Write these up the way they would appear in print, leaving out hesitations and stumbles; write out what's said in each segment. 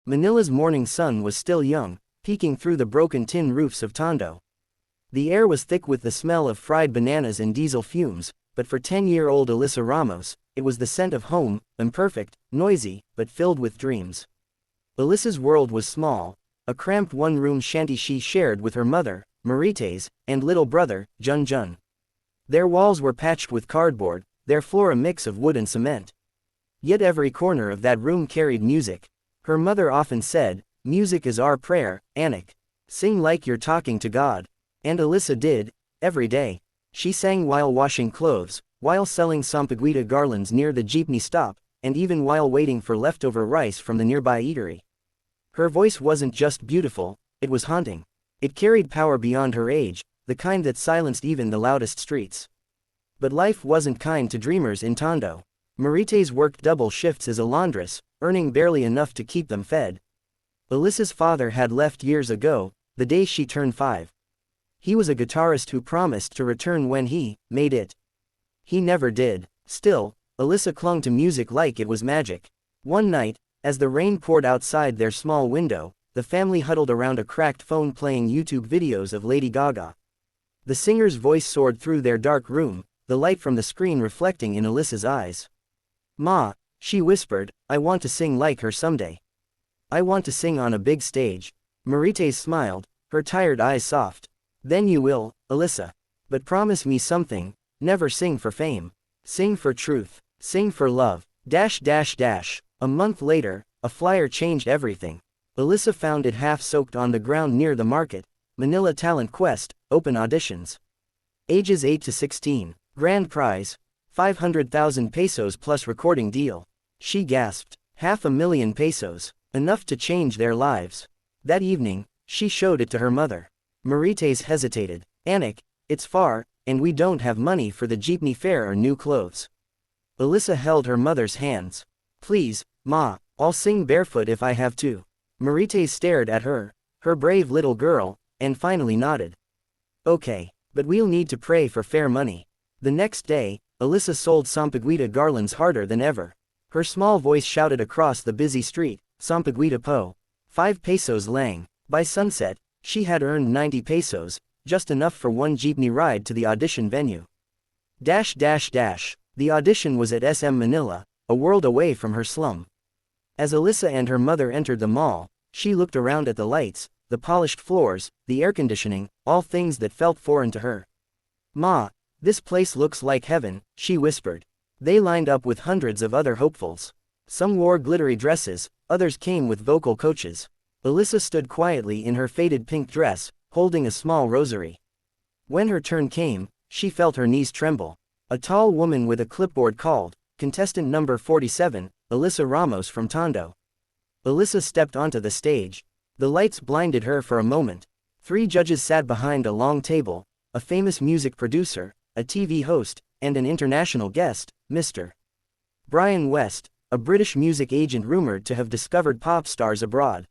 Manila's morning sun was still young, peeking through the broken tin roofs of Tondo. The air was thick with the smell of fried bananas and diesel fumes, but for 10-year-old Alyssa Ramos, it was the scent of home, imperfect, noisy, but filled with dreams. Alyssa's world was small, a cramped one-room shanty she shared with her mother, Marites, and little brother, Junjun. Their walls were patched with cardboard, their floor a mix of wood and cement. Yet every corner of that room carried music. Her mother often said, "Music is our prayer, Anik. Sing like you're talking to God." And Alyssa did, every day. She sang while washing clothes, while selling sampaguita garlands near the jeepney stop, and even while waiting for leftover rice from the nearby eatery. Her voice wasn't just beautiful, it was haunting. It carried power beyond her age, the kind that silenced even the loudest streets. But life wasn't kind to dreamers in Tondo. Marites worked double shifts as a laundress, earning barely enough to keep them fed. Alyssa's father had left years ago, the day she turned 5. He was a guitarist who promised to return when he made it. He never did. Still, Alyssa clung to music like it was magic. One night, as the rain poured outside their small window, the family huddled around a cracked phone playing YouTube videos of Lady Gaga. The singer's voice soared through their dark room, the light from the screen reflecting in Alyssa's eyes. "Ma," she whispered, "I want to sing like her someday. I want to sing on a big stage." Marites smiled, her tired eyes soft. "Then you will, Alyssa. But promise me something, never sing for fame. Sing for truth. Sing for love. A month later, a flyer changed everything. Alyssa found it half-soaked on the ground near the market. Manila Talent Quest, open auditions. Ages 8 to 16. Grand prize, 500,000 pesos plus recording deal. She gasped. 500,000 pesos. Enough to change their lives. That evening, she showed it to her mother. Marites hesitated. "Anik, it's far, and we don't have money for the jeepney fare or new clothes." Alyssa held her mother's hands. "Please, Ma, I'll sing barefoot if I have to." Marites stared at her, her brave little girl, and finally nodded. "Okay, but we'll need to pray for fair money." The next day, Alyssa sold sampaguita garlands harder than ever. Her small voice shouted across the busy street, "Sampaguita po. 5 pesos lang." By sunset, she had earned 90 pesos, just enough for one jeepney ride to the audition venue. The audition was at SM Manila, a world away from her slum. As Alyssa and her mother entered the mall, she looked around at the lights, the polished floors, the air conditioning, all things that felt foreign to her. "Ma, this place looks like heaven," she whispered. They lined up with hundreds of other hopefuls. Some wore glittery dresses, others came with vocal coaches. Alyssa stood quietly in her faded pink dress, holding a small rosary. When her turn came, she felt her knees tremble. A tall woman with a clipboard called, "Contestant number 47, Alyssa Ramos from Tondo." Alyssa stepped onto the stage. The lights blinded her for a moment. 3 judges sat behind a long table, a famous music producer, a TV host, and an international guest, Mr. Brian West, a British music agent rumored to have discovered pop stars abroad.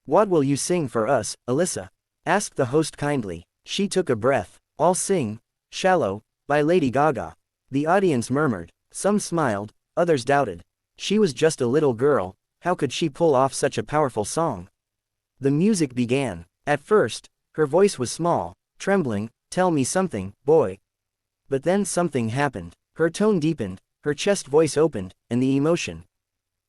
"What will you sing for us, Alyssa?" asked the host kindly. She took a breath. "I'll sing Shallow, by Lady Gaga." The audience murmured. Some smiled, others doubted. She was just a little girl, how could she pull off such a powerful song? The music began. At first, her voice was small, trembling, "Tell me something, boy." But then something happened. Her tone deepened, her chest voice opened, and the emotion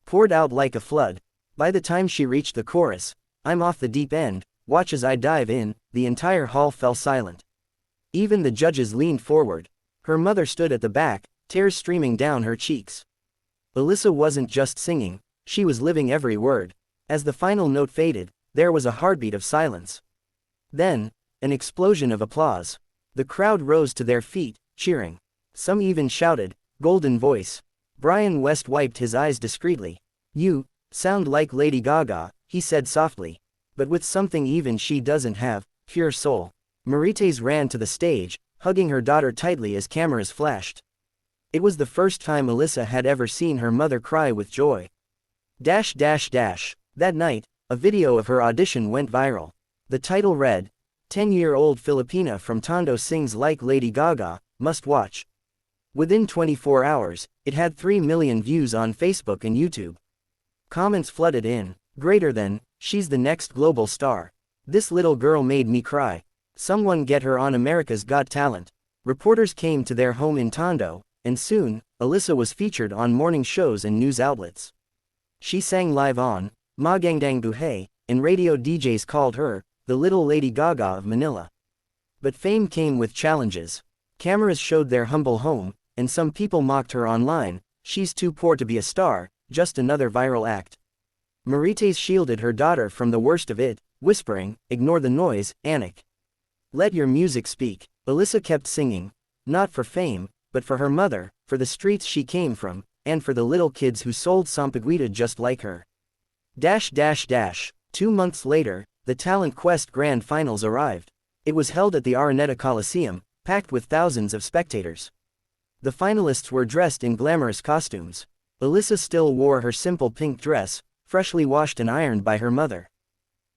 poured out like a flood. By the time she reached the chorus, "I'm off the deep end, watch as I dive in," the entire hall fell silent. Even the judges leaned forward. Her mother stood at the back, tears streaming down her cheeks. Alyssa wasn't just singing, she was living every word. As the final note faded, there was a heartbeat of silence. Then, an explosion of applause. The crowd rose to their feet, cheering. Some even shouted, "Golden voice." Brian West wiped his eyes discreetly. "You sound like Lady Gaga," he said softly. "But with something even she doesn't have, pure soul." Marites ran to the stage, hugging her daughter tightly as cameras flashed. It was the first time Alyssa had ever seen her mother cry with joy. That night, a video of her audition went viral. The title read, "10-year-old Filipina from Tondo sings like Lady Gaga, must watch." Within 24 hours, it had 3 million views on Facebook and YouTube. Comments flooded in. Greater than, she's the next global star. This little girl made me cry. Someone get her on America's Got Talent. Reporters came to their home in Tondo, and soon, Alyssa was featured on morning shows and news outlets. She sang live on Magandang Buhay, and radio DJs called her the little Lady Gaga of Manila. But fame came with challenges. Cameras showed their humble home, and some people mocked her online. She's too poor to be a star, just another viral act. Marites shielded her daughter from the worst of it, whispering, "Ignore the noise, Anik. Let your music speak." Alyssa kept singing, not for fame, but for her mother, for the streets she came from, and for the little kids who sold sampaguita just like her. 2 months later, the Talent Quest Grand Finals arrived. It was held at the Araneta Coliseum, packed with thousands of spectators. The finalists were dressed in glamorous costumes. Alyssa still wore her simple pink dress, freshly washed and ironed by her mother.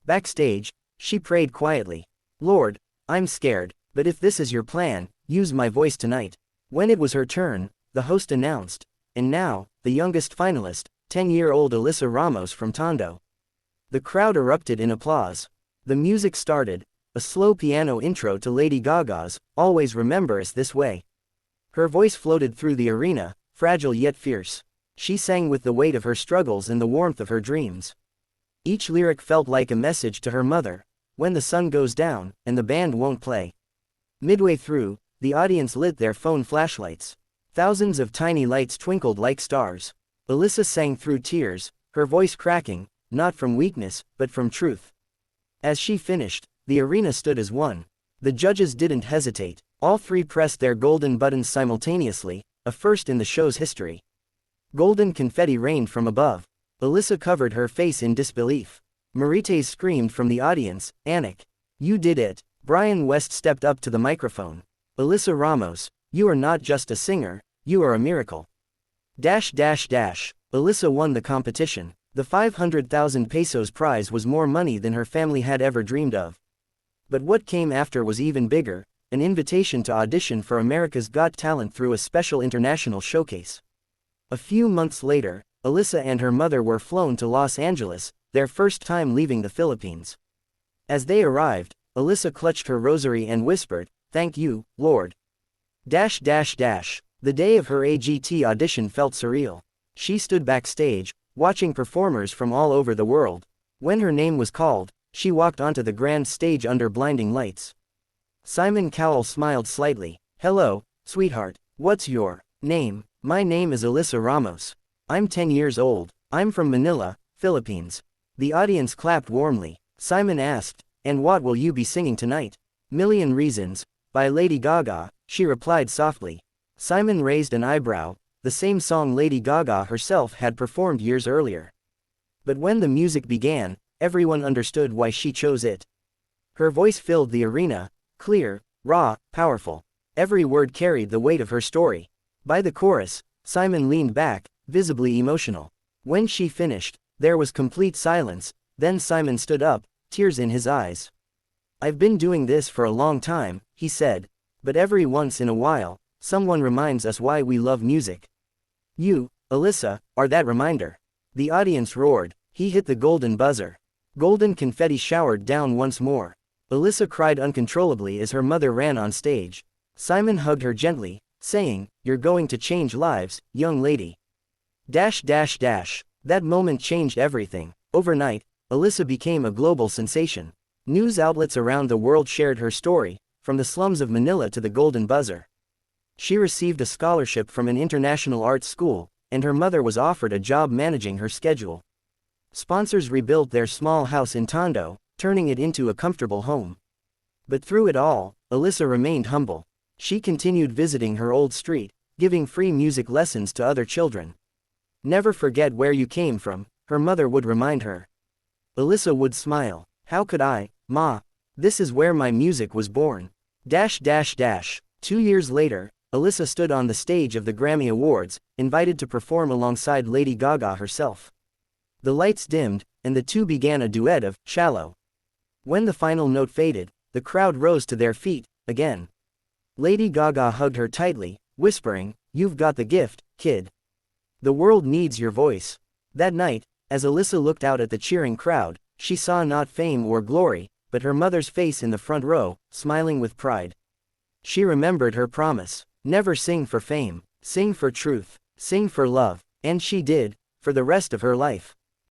Backstage, she prayed quietly. "Lord, I'm scared, but if this is your plan, use my voice tonight." When it was her turn, the host announced, and now, the youngest finalist, 10-year-old Alyssa Ramos from Tondo. The crowd erupted in applause. The music started, a slow piano intro to Lady Gaga's "Always Remember Us This Way." Her voice floated through the arena, fragile yet fierce. She sang with the weight of her struggles and the warmth of her dreams. Each lyric felt like a message to her mother. When the sun goes down, and the band won't play. Midway through, the audience lit their phone flashlights. Thousands of tiny lights twinkled like stars. Alyssa sang through tears, her voice cracking, not from weakness, but from truth. As she finished, the arena stood as one. The judges didn't hesitate. All three pressed their golden buttons simultaneously, a first in the show's history. Golden confetti rained from above. Alyssa covered her face in disbelief. Marites screamed from the audience, "Anik, you did it." Brian West stepped up to the microphone. "Alyssa Ramos, you are not just a singer, you are a miracle." Alyssa won the competition. The 500,000 pesos prize was more money than her family had ever dreamed of. But what came after was even bigger, an invitation to audition for America's Got Talent through a special international showcase. A few months later, Alyssa and her mother were flown to Los Angeles, their first time leaving the Philippines. As they arrived, Alyssa clutched her rosary and whispered, "Thank you, Lord." The day of her AGT audition felt surreal. She stood backstage, watching performers from all over the world. When her name was called, she walked onto the grand stage under blinding lights. Simon Cowell smiled slightly. "Hello, sweetheart. What's your name?" "My name is Alyssa Ramos. I'm 10 years old. I'm from Manila, Philippines." The audience clapped warmly. Simon asked, "And what will you be singing tonight?" "Million Reasons, by Lady Gaga," she replied softly. Simon raised an eyebrow, the same song Lady Gaga herself had performed years earlier. But when the music began, everyone understood why she chose it. Her voice filled the arena, clear, raw, powerful. Every word carried the weight of her story. By the chorus, Simon leaned back, visibly emotional. When she finished, there was complete silence. Then Simon stood up, tears in his eyes. "I've been doing this for a long time," he said. "But every once in a while, someone reminds us why we love music. You, Alyssa, are that reminder." The audience roared. He hit the golden buzzer. Golden confetti showered down once more. Alyssa cried uncontrollably as her mother ran on stage. Simon hugged her gently, saying, "You're going to change lives, young lady." That moment changed everything. Overnight, Alyssa became a global sensation. News outlets around the world shared her story, from the slums of Manila to the golden buzzer. She received a scholarship from an international arts school, and her mother was offered a job managing her schedule. Sponsors rebuilt their small house in Tondo, turning it into a comfortable home. But through it all, Alyssa remained humble. She continued visiting her old street, giving free music lessons to other children. "Never forget where you came from," her mother would remind her. Alyssa would smile. "How could I, Ma? This is where my music was born." 2 years later, Alyssa stood on the stage of the Grammy Awards, invited to perform alongside Lady Gaga herself. The lights dimmed, and the two began a duet of "Shallow." When the final note faded, the crowd rose to their feet, again. Lady Gaga hugged her tightly, whispering, "You've got the gift, kid. The world needs your voice." That night, As Alyssa looked out at the cheering crowd, she saw not fame or glory, but her mother's face in the front row, smiling with pride. She remembered her promise: never sing for fame, sing for truth, sing for love, and she did, for the rest of her life.